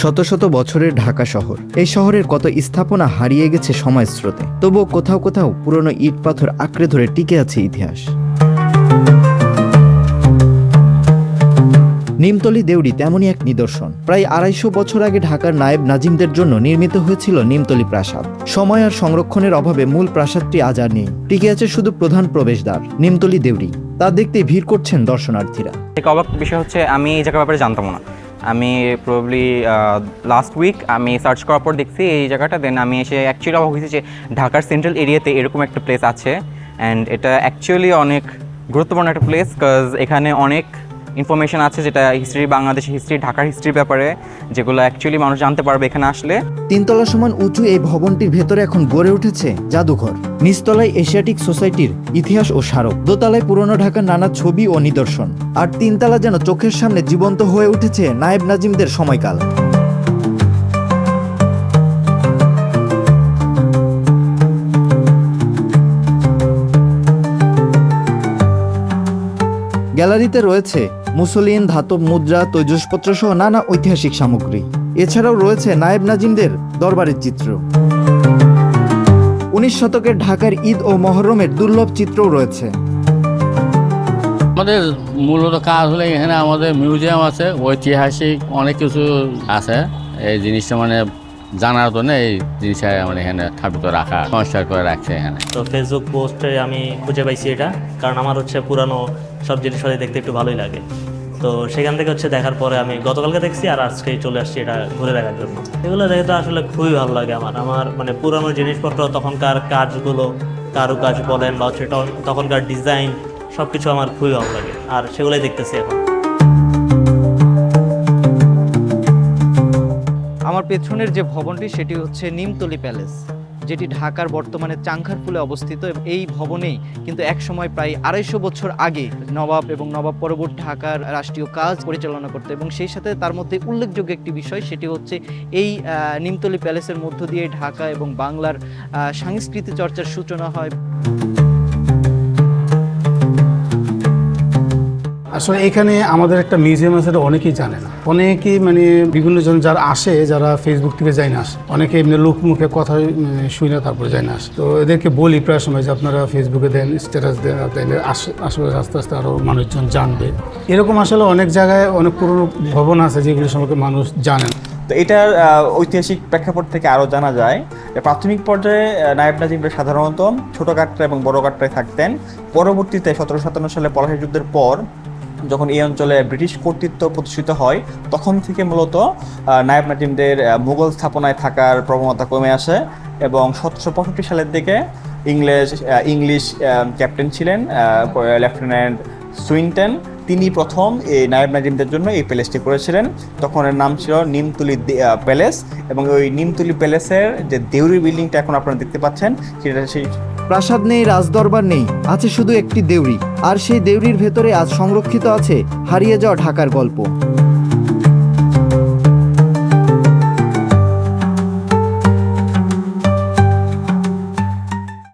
শত শত বছরের ঢাকা শহর, এই শহরের কত স্থাপনা হারিয়ে গেছে সময়ের স্রোতে, তবুও কোথাও কোথাও পুরনো ইট পাথর আঁকড়ে ধরে টিকে আছে ইতিহাস। নিমতলী দেউড়ি তেমনই এক নিদর্শন। প্রায় ২৫০ বছর আগে ঢাকার নায়েব নাজিমদের জন্য নির্মিত হয়েছিল নিমতলী প্রাসাদ। সময় আর সংরক্ষণের অভাবে মূল প্রাসাদটি আজ আর নেই, টিকে আছে শুধু প্রধান প্রবেশদ্বার নিমতলী দেউড়ি। তা দেখতে ভিড় করছেন দর্শনার্থীরা। এক অবাক বিষয় হচ্ছে, আমি এই জায়গার ব্যাপারে জানতাম না। আমি প্রবাবলি লাস্ট উইক আমি সার্চ করার পর দেখছি এই জায়গাটা, দেন আমি এসে অ্যাকচুয়ালি অবাক হয়েছি যে ঢাকার সেন্ট্রাল এরিয়াতে এরকম একটা প্লেস আছে। অ্যান্ড এটা অ্যাকচুয়ালি অনেক গুরুত্বপূর্ণ একটা প্লেস, বিকজ এখানে অনেক ইনফরমেশন আছে যেটা হিস্ট্রি, বাংলাদেশের হিস্ট্রি, ঢাকার হিস্ট্রির ব্যাপারে, যেগুলো অ্যাকচুয়ালি মানুষ জানতে পারবে এখানে আসলে। ৩ তলা সমান উঁচু এই ভবনটির ভেতরে এখন গড়ে উঠেছে জাদুঘর। নিচতলায় এশিয়াটিক সোসাইটির ইতিহাস ও স্মারক, দোতলায় পুরনো ঢাকার নানা ছবি ও নিদর্শন, আর ৩ তলা যেন চোখের সামনে জীবন্ত হয়ে উঠেছে নায়েব নাজিমদের সময়কাল। গ্যালারিতে রয়েছে মুসলিন, ধাতব মুদ্রা, তৈজসপত্র সহ নানা ঐতিহাসিক সামগ্রী। এছাড়াও রয়েছে নায়েব নাজিমদের দরবারের চিত্র। ১৯ শতকের ঢাকার ঈদ ও মহরমের দুর্লভ চিত্রও রয়েছে। আমাদের মূলত কাজ হলে এখানে আমাদের মিউজিয়াম আছে, ঐতিহাসিক অনেক কিছু আছে। এই জিনিসটা জানার জন্য এই জিনিসটা এখানে স্থাপিত রাখা, সংস্কার করে রাখছে এখানে। তো ফেসবুক পোস্টে আমি খুঁজে পাইছি এটা, কারণ আমার পুরানো সব জিনিসপাতি দেখতে একটু ভালোই লাগে। তো সেখান থেকে দেখার পরে আমি গতকালকে দেখছি, আর আজকে চলে আসছি এটা ঘুরে দেখার জন্য। এগুলো দেখে তো আসলে খুবই ভালো লাগে আমার পুরানো জিনিসপত্র, তখনকার কাজগুলো, কারুকাজ বলেন বা তখনকার ডিজাইন, সব কিছু আমার খুবই ভালো লাগে, আর সেগুলোই দেখতেছি এখন। আমার পেছনের যে ভবনটি সেটি হচ্ছে নিমতলী প্যালেস, যেটি ঢাকার বর্তমানে চাংখারপুলে অবস্থিত। এই ভবনেই কিন্তু একসময় প্রায় ২৫০ বছর আগে নবাব এবং নবাব পরবর্তী ঢাকার রাষ্ট্রীয় কাজ পরিচালনা করতে, এবং সেই সাথে তার মধ্যে উল্লেখযোগ্য একটি বিষয় সেটি হচ্ছে এই নিমতলী প্যালেসের মধ্য দিয়ে ঢাকা এবং বাংলার সাংস্কৃতিক চর্চার সূচনা হয়। আসলে এখানে আমাদের একটা মিউজিয়াম আছে, অনেকেই জানে না। অনেকেই বিভিন্ন জন যারা আসে, যারা ফেসবুক থেকে যায় না আসে, অনেকে এমনি লোকমুখে কথা শুনে তারপরে যায় না আসে। তো এদেরকে বলি প্রায় সময় যে আপনারা ফেসবুকে দেন, স্ট্যাটাস দেন, তাইলে আসলে আস্তে আস্তে আরও মানুষজন জানবে। এরকম আসলে অনেক জায়গায় অনেক পুরনো ভবন আছে যেগুলো সম্পর্কে মানুষ জানেন। তো এটার ঐতিহাসিক প্রেক্ষাপট থেকে আরও জানা যায় যে প্রাথমিক পর্যায়ে নায়েব নাজিমরা সাধারণত ছোটো কাটরা এবং বড় কাটরায় থাকতেন। পরবর্তীতে ১৭৫৭ সালে পলাশী যুদ্ধের পর যখন এই অঞ্চলে ব্রিটিশ কর্তৃত্ব প্রতিষ্ঠিত হয়, তখন থেকে মূলত নায়েব নাজিমদের মুঘল স্থাপনায় থাকার প্রবণতা কমে আসে, এবং ১৭৬৫ সালের দিকে ইংলিশ ক্যাপ্টেন ছিলেন লেফটেন্যান্ট সুইনটন, তিনি প্রথম এই নায়েব নাজিমদের জন্য এই প্যালেসটি করেছিলেন। তখন এর নাম ছিল নিমতলী প্যালেস, এবং ওই নিমতলী প্যালেসের যে দেউরি বিল্ডিংটা এখন আপনারা দেখতে পাচ্ছেন, সেটা সেই প্রাসাদ নেই, রাজদরবার নেই, আছে শুধু একটি দেউড়ি। আর সেই দেউড়ির ভেতরে আজ সংরক্ষিত আছে হারিয়ে যাওয়া ঢাকার গল্প।